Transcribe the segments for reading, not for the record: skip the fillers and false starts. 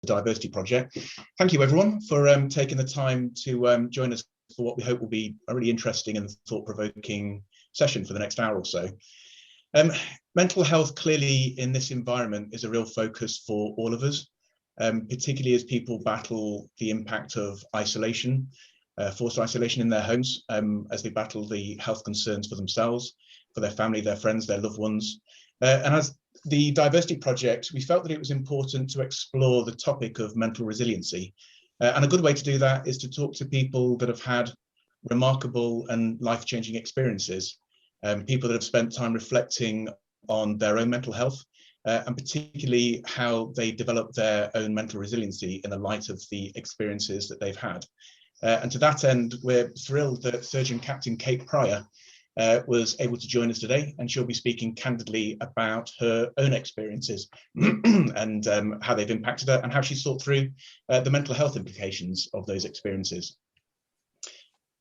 Diversity Project. Thank you everyone for taking the time to join us for what we hope will be a really interesting and thought-provoking session for the next hour or so. Mental health clearly in this environment is a real focus for all of us, particularly as people battle the impact of isolation, forced isolation in their homes, as they battle the health concerns for themselves, for their family, their friends, their loved ones. And as the Diversity Project, we felt that it was important to explore the topic of mental resiliency. And a good way to do that is to talk to people that have had remarkable and life-changing experiences, people that have spent time reflecting on their own mental health, and particularly how they develop their own mental resiliency in the light of the experiences that they've had. And to that end, we're thrilled that Surgeon Captain Kate Pryor was able to join us today, and she'll be speaking candidly about her own experiences and how they've impacted her and how she's thought through the mental health implications of those experiences.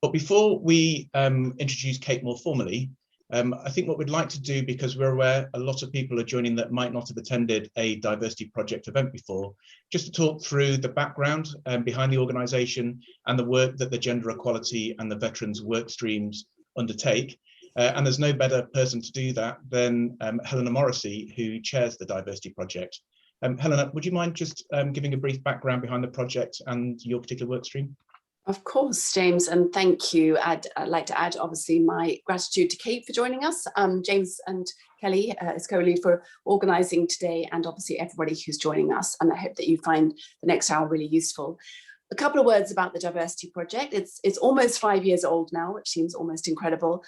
But before we introduce Kate more formally, I think what we'd like to do, because we're aware a lot of people are joining that might not have attended a Diversity Project event before, just to talk through the background behind the organisation and the work that the Gender Equality and the Veterans work streams undertake. And there's no better person to do that than Helena Morrissey, who chairs the Diversity Project. Helena, would you mind just giving a brief background behind the project and your particular work stream? Of course, James, and thank you. I'd like to add, obviously, my gratitude to Kate for joining us, James and Kelly, as co-lead, for organising today, and obviously everybody who's joining us. And I hope that you find the next hour really useful. A couple of words about the Diversity Project. It's almost 5 years old now, which seems almost incredible.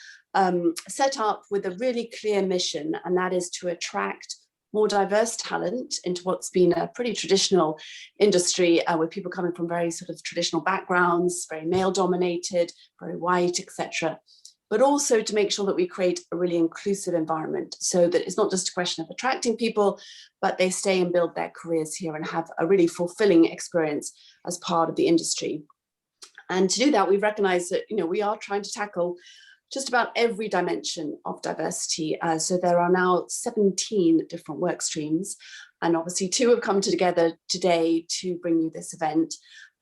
Set up with a really clear mission, and that is to attract more diverse talent into what's been a pretty traditional industry, with people coming from very sort of traditional backgrounds, very male dominated, very white, etc. But also to make sure that we create a really inclusive environment, so that it's not just a question of attracting people, but they stay and build their careers here and have a really fulfilling experience as part of the industry. And to do that, we've recognized that, we are trying to tackle just about every dimension of diversity. So there are now 17 different work streams, and obviously 2 have come together today to bring you this event.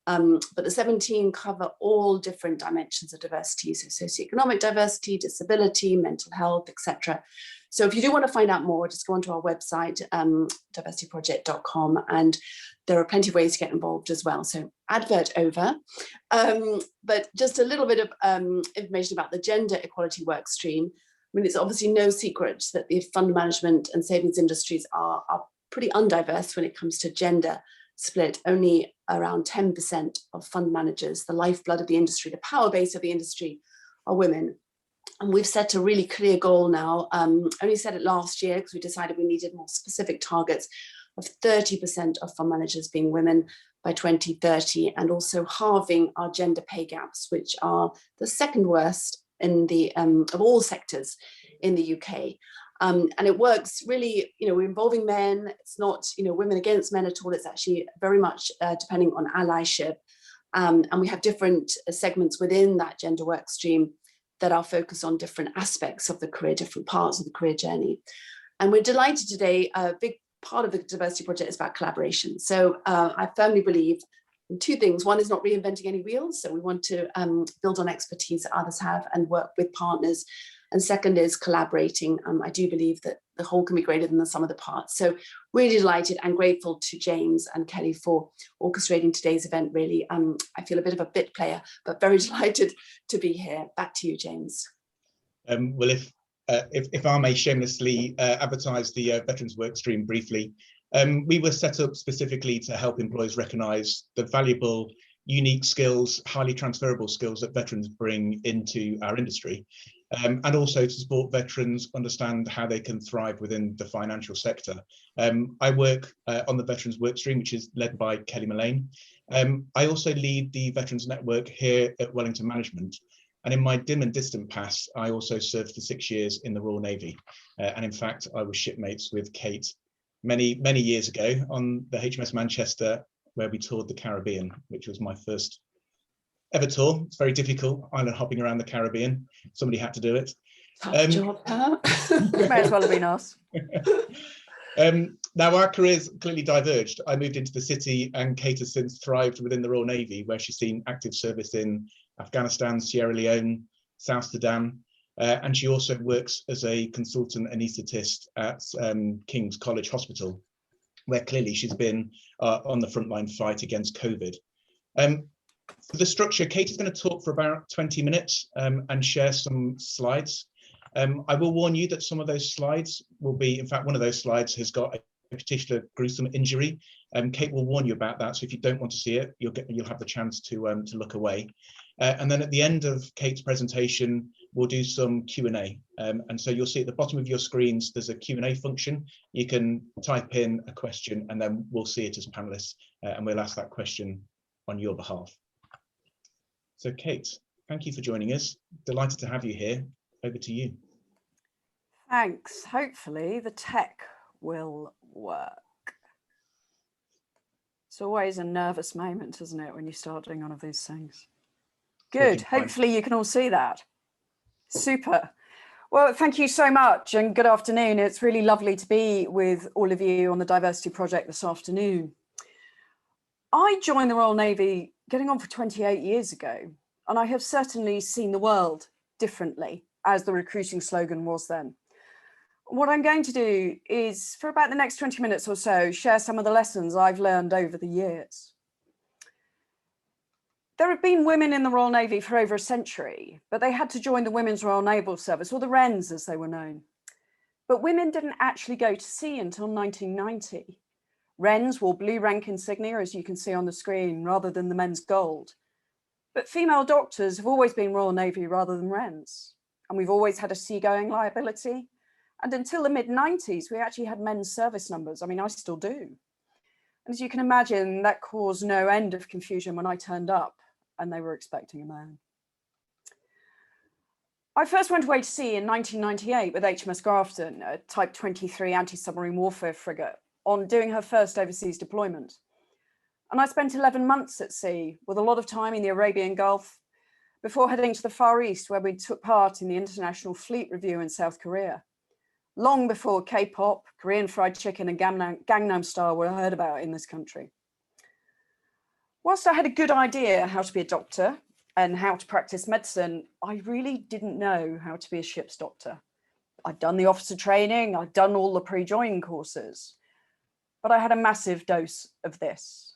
But the 17 cover all different dimensions of diversity, so socioeconomic diversity, disability, mental health, etc. So if you do want to find out more, just go onto our website, diversityproject.com, and there are plenty of ways to get involved as well. So advert over, but just a little bit of information about the gender equality work stream. I mean, it's obviously no secret that the fund management and savings industries are pretty undiverse when it comes to gender split. Only around 10% of fund managers, the lifeblood of the industry, the power base of the industry, are women. And we've set a really clear goal now, only set it last year because we decided we needed more specific targets, of 30% of fund managers being women by 2030, and also halving our gender pay gaps, which are the second worst in the of all sectors in the UK. And it works really, we're involving men. It's not, women against men at all. It's actually very much depending on allyship. And we have different segments within that gender work stream that are focused on different aspects of the career, different parts of the career journey. And we're delighted today, a big part of the Diversity Project is about collaboration. So I firmly believe in 2 things. One is not reinventing any wheels. So we want to build on expertise that others have and work with partners. And second is collaborating. I do believe that the whole can be greater than the sum of the parts. So really delighted and grateful to James and Kelly for orchestrating today's event, really. I feel a bit of a bit player, but very delighted to be here. Back to you, James. Well, if I may shamelessly advertise the Veterans Workstream briefly, we were set up specifically to help employers recognise the valuable, unique skills, highly transferable skills that veterans bring into our industry, and also to support veterans understand how they can thrive within the financial sector. I work on the Veterans Workstream, which is led by Kelly Mullane. I also lead the Veterans Network here at Wellington Management. And in my dim and distant past, I also served for 6 years in the Royal Navy. And in fact, I was shipmates with Kate many years ago on the HMS Manchester, where we toured the Caribbean, which was my first ever tour. It's very difficult, island hopping around the Caribbean. Somebody had to do it. Tough job, huh? May as well have been us. Now, our careers clearly diverged. I moved into the city, and Kate has since thrived within the Royal Navy, where she's seen active service in Afghanistan, Sierra Leone, South Sudan, and she also works as a consultant anaesthetist at King's College Hospital, where clearly she's been on the frontline fight against COVID. For the structure, Kate is going to talk for about 20 minutes and share some slides. I will warn you that some of those slides will be, in fact, one of those slides has got a particular gruesome injury. Kate will warn you about that, so if you don't want to see it, you'll have the chance to look away. And then at the end of Kate's presentation, we'll do some Q&A. And so you'll see at the bottom of your screens, there's a Q&A function. You can type in a question, and then we'll see it as panelists, and we'll ask that question on your behalf. So Kate, thank you for joining us. Delighted to have you here. Over to you. Thanks. Hopefully the tech will work. It's always a nervous moment, isn't it, when you start doing one of these things? Good. Hopefully you can all see that. Super. Well, thank you so much and good afternoon. It's really lovely to be with all of you on the Diversity Project this afternoon. I joined the Royal Navy getting on for 28 years ago, and I have certainly seen the world differently, as the recruiting slogan was then. What I'm going to do is, for about the next 20 minutes or so, share some of the lessons I've learned over the years. There have been women in the Royal Navy for over a century, but they had to join the Women's Royal Naval Service, or the Wrens as they were known. But women didn't actually go to sea until 1990. Wrens wore blue rank insignia, as you can see on the screen, rather than the men's gold. But female doctors have always been Royal Navy rather than Wrens. And we've always had a seagoing liability. And until the mid-90s, we actually had men's service numbers. I mean, I still do. And as you can imagine, that caused no end of confusion when I turned up and they were expecting a man. I first went away to sea in 1998 with HMS Grafton, a Type 23 anti-submarine warfare frigate, on doing her first overseas deployment. And I spent 11 months at sea, with a lot of time in the Arabian Gulf, before heading to the Far East, where we took part in the International Fleet Review in South Korea, long before K-pop, Korean fried chicken and Gangnam Style were heard about in this country. Whilst I had a good idea how to be a doctor and how to practice medicine, I really didn't know how to be a ship's doctor. I'd done the officer training, I'd done all the pre-joining courses, but I had a massive dose of this.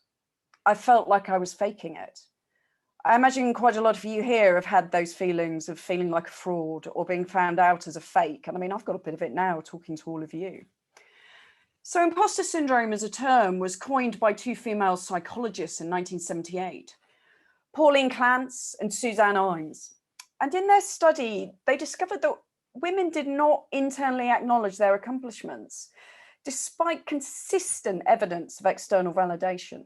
I felt like I was faking it. I imagine quite a lot of you here have had those feelings of feeling like a fraud or being found out as a fake. And I mean, I've got a bit of it now talking to all of you. So imposter syndrome as a term was coined by two female psychologists in 1978, Pauline Clance and Suzanne Imes. And in their study, they discovered that women did not internally acknowledge their accomplishments, despite consistent evidence of external validation.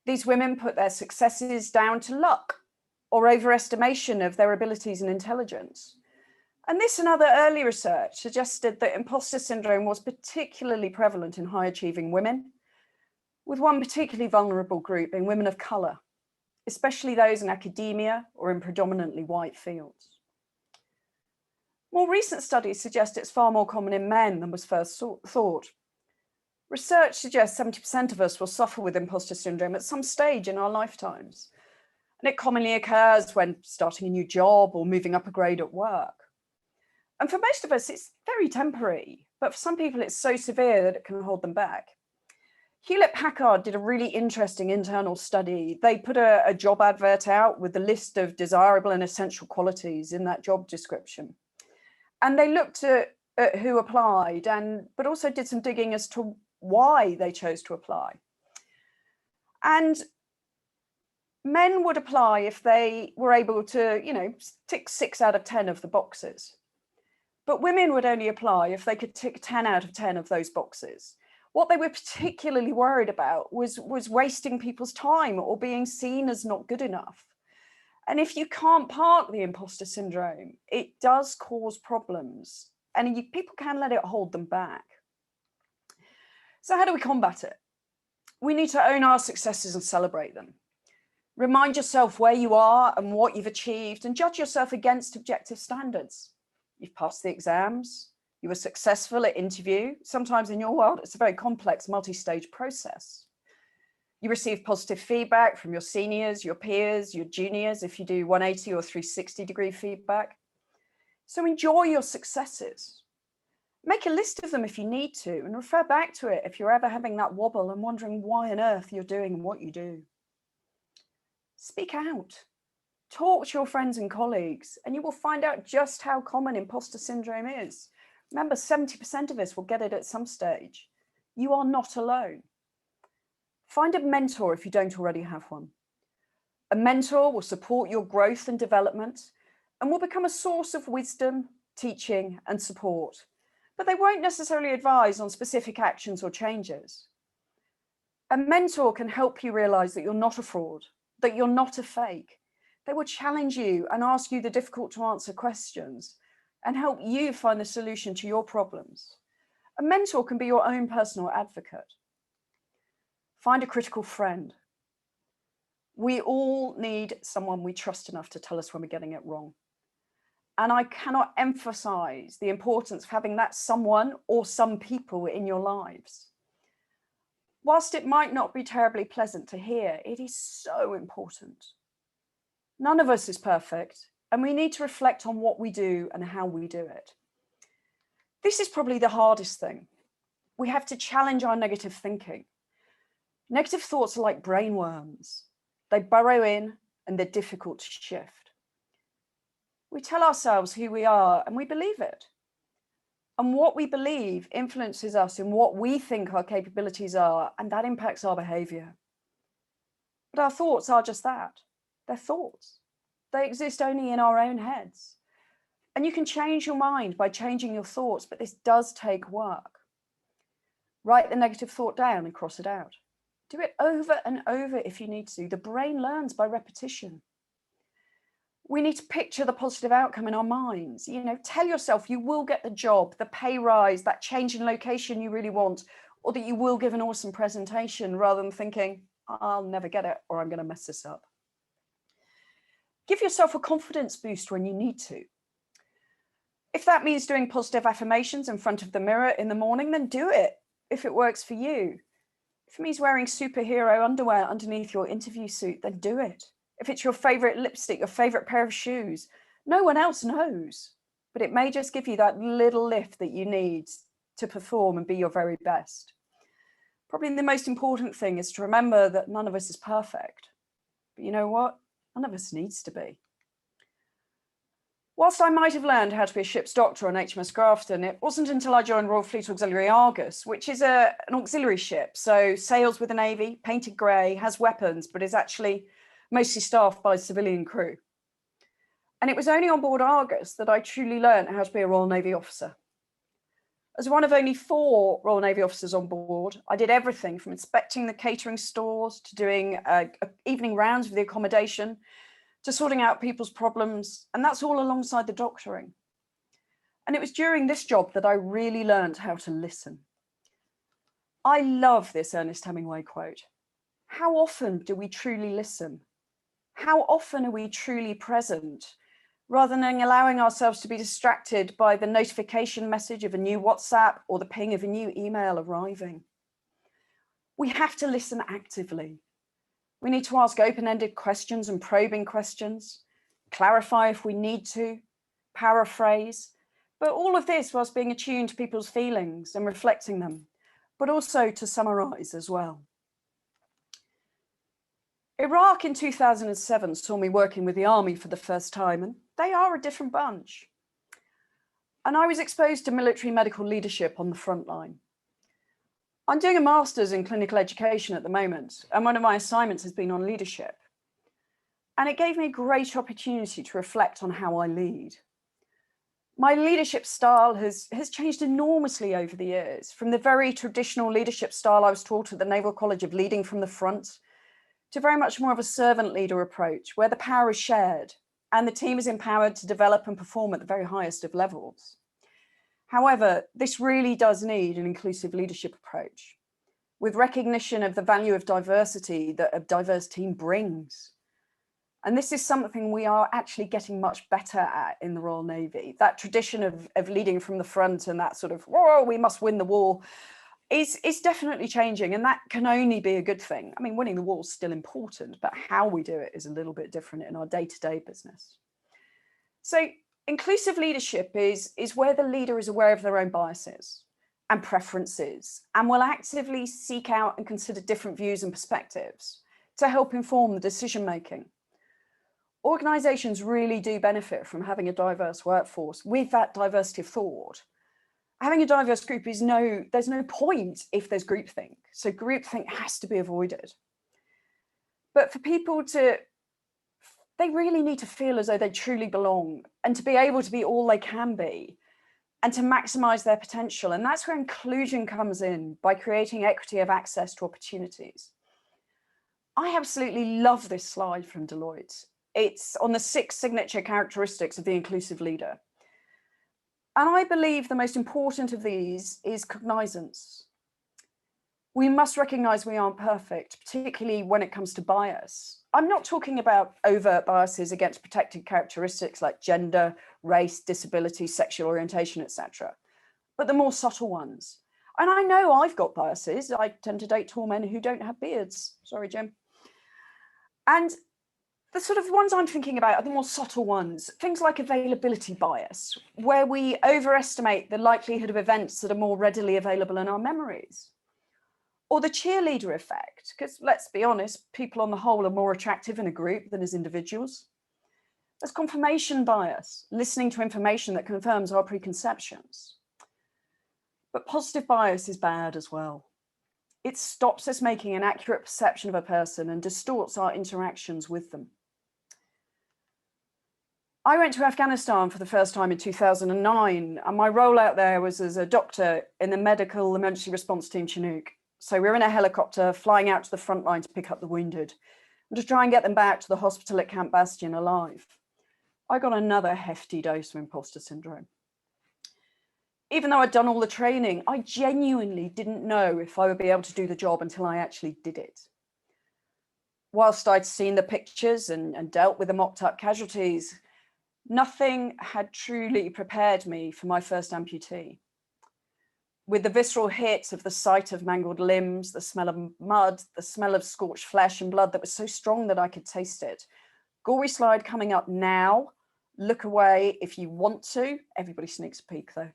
These women put their successes down to luck or overestimation of their abilities and intelligence. And this and other early research suggested that imposter syndrome was particularly prevalent in high-achieving women, with one particularly vulnerable group being women of colour, especially those in academia or in predominantly white fields. More recent studies suggest it's far more common in men than was first thought. Research suggests 70% of us will suffer with imposter syndrome at some stage in our lifetimes. And it commonly occurs when starting a new job or moving up a grade at work. And for most of us, it's very temporary, but for some people, it's so severe that it can hold them back. Hewlett-Packard did a really interesting internal study. They put a job advert out with a list of desirable and essential qualities in that job description. And they looked at who applied, but also did some digging as to why they chose to apply. And men would apply if they were able to, tick 6 out of 10 of the boxes. But women would only apply if they could tick 10 out of 10 of those boxes. What they were particularly worried about was wasting people's time or being seen as not good enough. And if you can't park the imposter syndrome, it does cause problems, and people can let it hold them back. So how do we combat it? We need to own our successes and celebrate them. Remind yourself where you are and what you've achieved, and judge yourself against objective standards. You've passed the exams, You were successful at interview. Sometimes in your world, it's a very complex multi-stage process. You receive positive feedback from your seniors, your peers, your juniors, if you do 180 or 360-degree feedback. So enjoy your successes. Make a list of them if you need to, and refer back to it if you're ever having that wobble and wondering why on earth you're doing what you do. Speak out. Talk to your friends and colleagues, and you will find out just how common imposter syndrome is. Remember, 70% of us will get it at some stage. You are not alone. Find a mentor if you don't already have one. A mentor will support your growth and development and will become a source of wisdom, teaching, and support. But they won't necessarily advise on specific actions or changes. A mentor can help you realize that you're not a fraud, that you're not a fake. They will challenge you and ask you the difficult to answer questions and help you find the solution to your problems. A mentor can be your own personal advocate. Find a critical friend. We all need someone we trust enough to tell us when we're getting it wrong. And I cannot emphasize the importance of having that someone or some people in your lives. Whilst it might not be terribly pleasant to hear, it is so important. None of us is perfect, and we need to reflect on what we do and how we do it. This is probably the hardest thing. We have to challenge our negative thinking. Negative thoughts are like brain worms. They burrow in and they're difficult to shift. We tell ourselves who we are and we believe it. And what we believe influences us in what we think our capabilities are, and that impacts our behavior. But our thoughts are just that. They're thoughts. They exist only in our own heads. And you can change your mind by changing your thoughts, but this does take work. Write the negative thought down and cross it out. Do it over and over if you need to. The brain learns by repetition. We need to picture the positive outcome in our minds. Tell yourself you will get the job, the pay rise, that change in location you really want, or that you will give an awesome presentation, rather than thinking, I'll never get it, or I'm going to mess this up. Give yourself a confidence boost when you need to. If that means doing positive affirmations in front of the mirror in the morning, then do it if it works for you. If it means wearing superhero underwear underneath your interview suit, then do it. If it's your favorite lipstick, your favorite pair of shoes, no one else knows, but it may just give you that little lift that you need to perform and be your very best. Probably the most important thing is to remember that none of us is perfect, but you know what? None of us needs to be. Whilst I might have learned how to be a ship's doctor on HMS Grafton, it wasn't until I joined Royal Fleet Auxiliary Argus, which is an auxiliary ship, so sails with the Navy, painted grey, has weapons, but is actually mostly staffed by civilian crew. And it was only on board Argus that I truly learned how to be a Royal Navy officer. As one of only 4 Royal Navy officers on board, I did everything from inspecting the catering stores to doing evening rounds of the accommodation to sorting out people's problems, and that's all alongside the doctoring. And it was during this job that I really learned how to listen. I love this Ernest Hemingway quote. How often do we truly listen? How often are we truly present, rather than allowing ourselves to be distracted by the notification message of a new WhatsApp or the ping of a new email arriving? We have to listen actively. We need to ask open-ended questions and probing questions, clarify if we need to, paraphrase, but all of this whilst being attuned to people's feelings and reflecting them, but also to summarize as well. Iraq in 2007 saw me working with the army for the first time, and they are a different bunch. And I was exposed to military medical leadership on the front line. I'm doing a master's in clinical education at the moment, and one of my assignments has been on leadership. And it gave me a great opportunity to reflect on how I lead. My leadership style has changed enormously over the years, from the very traditional leadership style I was taught at the Naval College of leading from the front, to very much more of a servant leader approach, where the power is shared and the team is empowered to develop and perform at the very highest of levels. However, this really does need an inclusive leadership approach, with recognition of the value of diversity that a diverse team brings. And this is something we are actually getting much better at in the Royal Navy. That tradition of leading from the front and that sort of, whoa, we must win the war is definitely changing. And that can only be a good thing. I mean, winning the war is still important, but how we do it is a little bit different in our day-to-day business. So inclusive leadership is where the leader is aware of their own biases and preferences and will actively seek out and consider different views and perspectives to help inform the decision-making. Organizations really do benefit from having a diverse workforce with that diversity of thought. Having a diverse group there's no point if there's groupthink. So groupthink has to be avoided. But for people they really need to feel as though they truly belong and to be able to be all they can be and to maximize their potential. And that's where inclusion comes in, by creating equity of access to opportunities. I absolutely love this slide from Deloitte. It's on the 6 signature characteristics of the inclusive leader. And I believe the most important of these is cognizance. We must recognize we aren't perfect, particularly when it comes to bias. I'm not talking about overt biases against protected characteristics like gender, race, disability, sexual orientation, etc., but the more subtle ones. And I know I've got biases. I tend to date tall men who don't have beards. Sorry, Jim. And the sort of ones I'm thinking about are the more subtle ones, things like availability bias, where we overestimate the likelihood of events that are more readily available in our memories. Or the cheerleader effect, because let's be honest, people on the whole are more attractive in a group than as individuals. There's confirmation bias, listening to information that confirms our preconceptions. But positive bias is bad as well. It stops us making an accurate perception of a person and distorts our interactions with them. I went to Afghanistan for the first time in 2009, and my role out there was as a doctor in the medical emergency response team Chinook. So we were in a helicopter flying out to the front line to pick up the wounded and to try and get them back to the hospital at Camp Bastion alive. I got another hefty dose of imposter syndrome. Even though I'd done all the training, I genuinely didn't know if I would be able to do the job until I actually did it. Whilst I'd seen the pictures and dealt with the mocked up casualties, nothing had truly prepared me for my first amputee. With the visceral hit of the sight of mangled limbs, the smell of mud, the smell of scorched flesh and blood that was so strong that I could taste it. Gory slide coming up now. Look away if you want to. Everybody sneaks a peek though.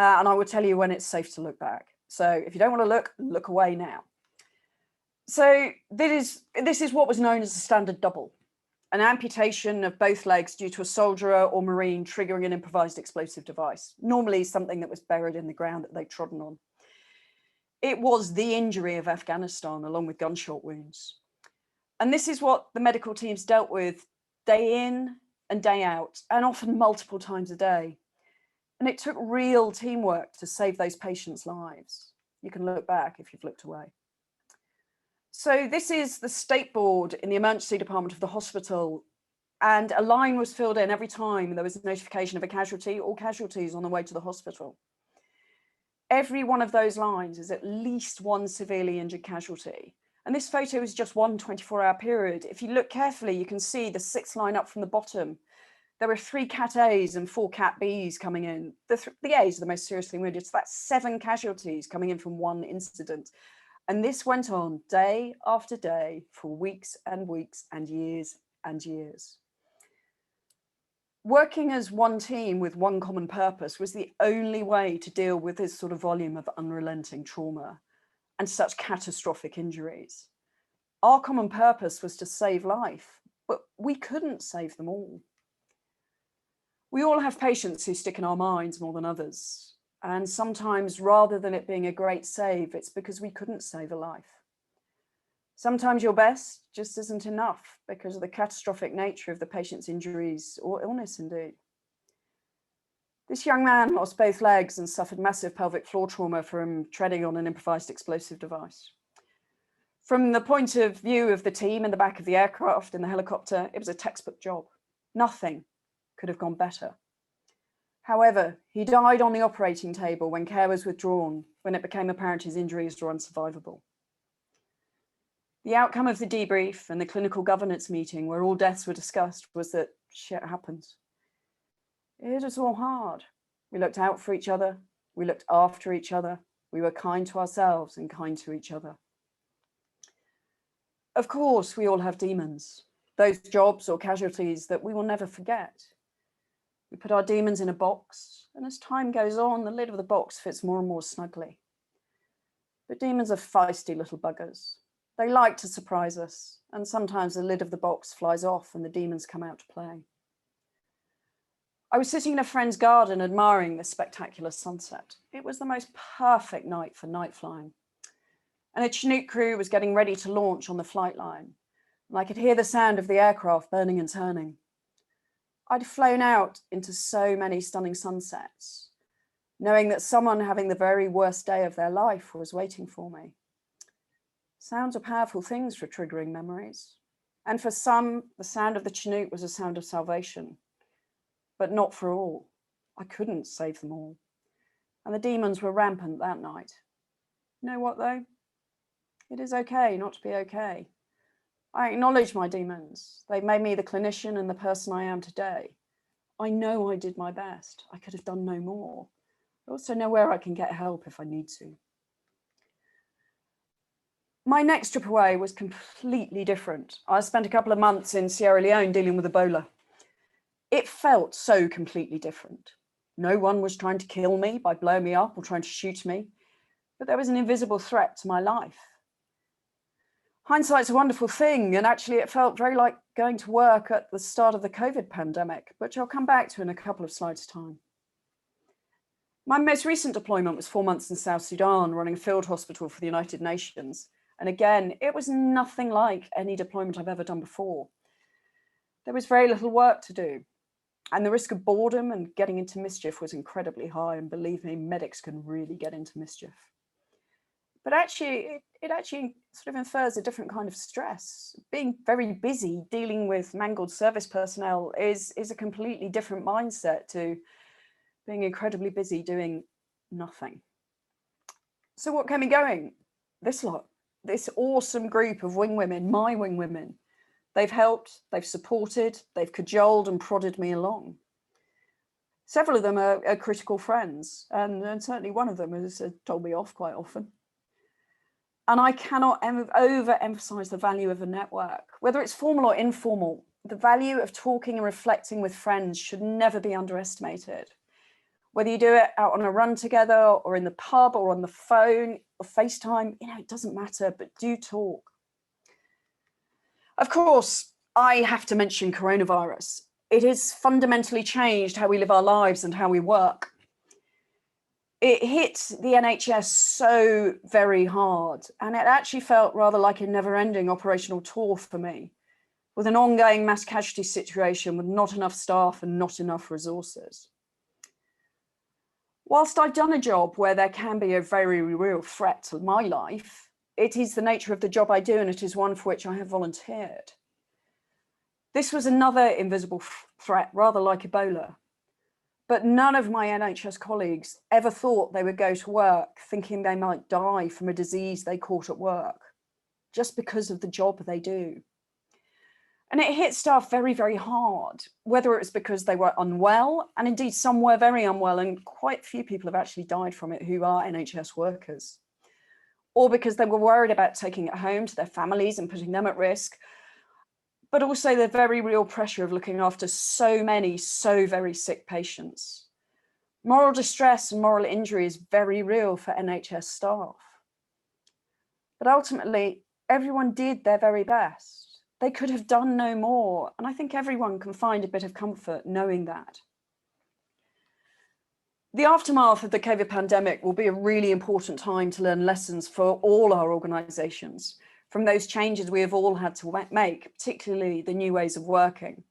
And I will tell you when it's safe to look back. So if you don't want to look away now. So this is what was known as a standard double. An amputation of both legs due to a soldier or marine triggering an improvised explosive device, normally something that was buried in the ground that they'd trodden on. It was the injury of Afghanistan, along with gunshot wounds. And this is what the medical teams dealt with day in and day out, and often multiple times a day. And it took real teamwork to save those patients' lives. You can look back if you've looked away. So this is the state board in the emergency department of the hospital, and a line was filled in every time there was a notification of a casualty or casualties on the way to the hospital. Every one of those lines is at least one severely injured casualty. And this photo is just one 24-hour period. If you look carefully, you can see the 6th line up from the bottom. There were 3 Cat A's and 4 Cat B's coming in. The A's are the most seriously wounded. So that's 7 casualties coming in from one incident. And this went on day after day for weeks and weeks and years and years. Working as one team with one common purpose was the only way to deal with this sort of volume of unrelenting trauma and such catastrophic injuries. Our common purpose was to save life, but we couldn't save them all. We all have patients who stick in our minds more than others. And sometimes, rather than it being a great save, it's because we couldn't save a life. Sometimes your best just isn't enough because of the catastrophic nature of the patient's injuries or illness indeed. This young man lost both legs and suffered massive pelvic floor trauma from treading on an improvised explosive device. From the point of view of the team in the back of the aircraft in the helicopter, it was a textbook job. Nothing could have gone better. However, he died on the operating table when care was withdrawn, when it became apparent his injuries were unsurvivable. The outcome of the debrief and the clinical governance meeting where all deaths were discussed was that shit happens. It hit us all hard. We looked out for each other. We looked after each other. We were kind to ourselves and kind to each other. Of course, we all have demons, those jobs or casualties that we will never forget. We put our demons in a box, and as time goes on, the lid of the box fits more and more snugly. But demons are feisty little buggers. They like to surprise us, and sometimes the lid of the box flies off and the demons come out to play. I was sitting in a friend's garden admiring this spectacular sunset. It was the most perfect night for night flying. And a Chinook crew was getting ready to launch on the flight line. And I could hear the sound of the aircraft burning and turning. I'd flown out into so many stunning sunsets, knowing that someone having the very worst day of their life was waiting for me. Sounds are powerful things for triggering memories. And for some, the sound of the Chinook was a sound of salvation, but not for all. I couldn't save them all. And the demons were rampant that night. You know what though? It is okay not to be okay. I acknowledge my demons. They've made me the clinician and the person I am today. I know I did my best. I could have done no more. I also know where I can get help if I need to. My next trip away was completely different. I spent a couple of months in Sierra Leone dealing with Ebola. It felt so completely different. No one was trying to kill me by blowing me up or trying to shoot me, but there was an invisible threat to my life. Hindsight's a wonderful thing, and actually it felt very like going to work at the start of the COVID pandemic, which I'll come back to in a couple of slides' time. My most recent deployment was 4 months in South Sudan, running a field hospital for the United Nations. And again, it was nothing like any deployment I've ever done before. There was very little work to do, and the risk of boredom and getting into mischief was incredibly high, and believe me, medics can really get into mischief. But actually, it actually sort of infers a different kind of stress. Being very busy dealing with mangled service personnel is a completely different mindset to being incredibly busy doing nothing. So what kept me going? This lot, this awesome group of wing women, my wing women. They've helped, they've supported, they've cajoled and prodded me along. Several of them are critical friends, and certainly one of them has told me off quite often. And I cannot overemphasize the value of a network, whether it's formal or informal. The value of talking and reflecting with friends should never be underestimated. Whether you do it out on a run together or in the pub or on the phone or FaceTime, it doesn't matter, but do talk. Of course, I have to mention coronavirus. It has fundamentally changed how we live our lives and how we work. It hit the NHS so very hard, and it actually felt rather like a never-ending operational tour for me, with an ongoing mass casualty situation with not enough staff and not enough resources. Whilst I've done a job where there can be a very real threat to my life, it is the nature of the job I do, and it is one for which I have volunteered. This was another invisible threat, rather like Ebola. But none of my NHS colleagues ever thought they would go to work thinking they might die from a disease they caught at work, just because of the job they do. And it hit staff very, very hard, whether it was because they were unwell, and indeed some were very unwell, and quite a few people have actually died from it who are NHS workers, or because they were worried about taking it home to their families and putting them at risk, but also the very real pressure of looking after so many, so very sick patients. Moral distress and moral injury is very real for NHS staff. But ultimately, everyone did their very best. They could have done no more, and I think everyone can find a bit of comfort knowing that. The aftermath of the COVID pandemic will be a really important time to learn lessons for all our organisations, from those changes we have all had to make, particularly the new ways of working.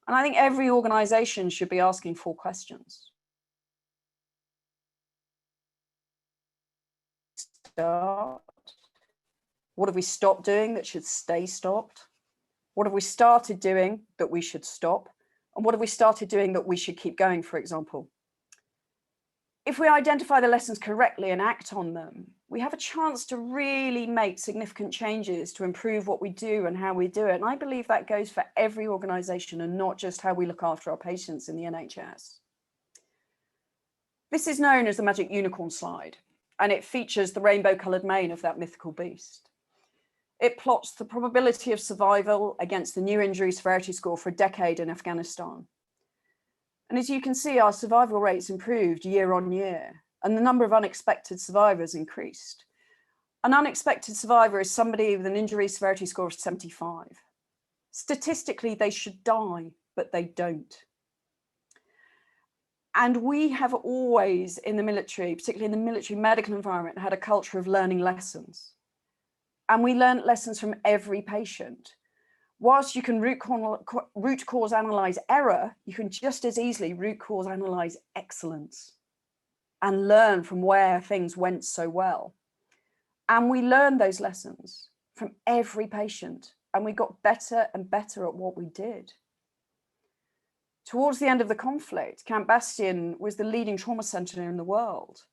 And I think every organisation should be asking 4 questions. What have we stopped doing that should stay stopped? What have we started doing that we should stop? And what have we started doing that we should keep going, for example? If we identify the lessons correctly and act on them, we have a chance to really make significant changes to improve what we do and how we do it. And I believe that goes for every organisation and not just how we look after our patients in the NHS. This is known as the magic unicorn slide, and it features the rainbow-coloured mane of that mythical beast. It plots the probability of survival against the new injury severity score for a decade in Afghanistan. And as you can see, our survival rates improved year on year, and the number of unexpected survivors increased. An unexpected survivor is somebody with an injury severity score of 75. Statistically, they should die, but they don't. And we have always in the military, particularly in the military medical environment, had a culture of learning lessons. And we learn lessons from every patient. Whilst you can root cause analyze error, you can just as easily root cause analyze excellence and learn from where things went so well. And we learned those lessons from every patient, and we got better and better at what we did. Towards the end of the conflict, Camp Bastion was the leading trauma centre in the world,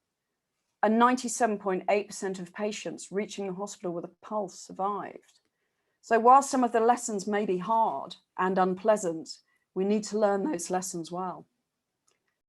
and 97.8% of patients reaching the hospital with a pulse survived. So while some of the lessons may be hard and unpleasant, we need to learn those lessons well.